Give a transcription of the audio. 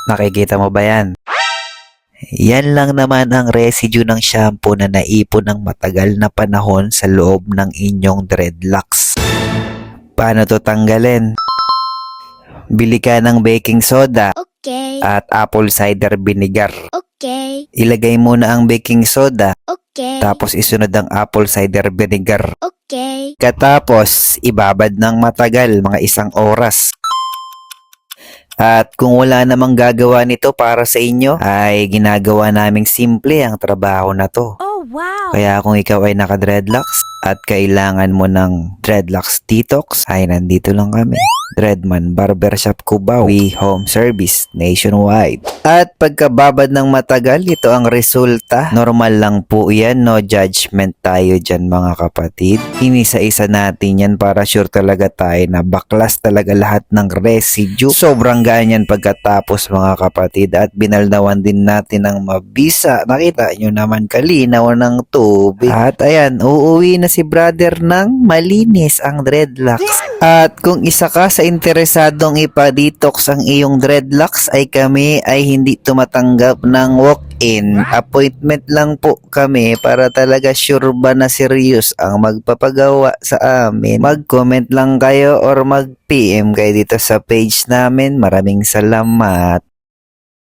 Nakikita mo ba yan? Yan lang naman ang residue ng shampoo na naipon ng matagal na panahon sa loob ng inyong dreadlocks. Paano to tanggalin? Bili ka ng baking soda Okay. at apple cider vinegar. Okay. Ilagay muna ang baking soda, Okay. tapos isunod ang apple cider vinegar. Okay. Katapos, ibabad ng matagal, mga 1 oras. At kung wala namang gagawa nito para sa inyo, ay ginagawa naming simple ang trabaho na to. Oh, wow. Kaya kung ikaw ay naka-dreadlocks at kailangan mo ng dreadlocks detox, ay nandito lang kami. Dreadman Barbershop Cubao, we home service nationwide. At pagkababad ng matagal, ito ang resulta. Normal lang po yan, no judgment tayo dyan mga kapatid. Inisa-isa natin yan para sure talaga tayo na baklas talaga lahat ng residue. Sobrang ganyan pagkatapos mga kapatid, at binaldawan din natin ng mabisa. Nakita nyo naman kalinaw ng tubig. At ayan, uuwi na si brother ng malinis ang dreadlocks. At kung isa ka sa interesadong ipa-detox ang iyong dreadlocks, ay kami ay hindi tumatanggap ng walk-in. Appointment lang po kami para talaga sure ba na serious ang magpapagawa sa amin. Mag-comment lang kayo or mag-PM kayo dito sa page namin. Maraming salamat.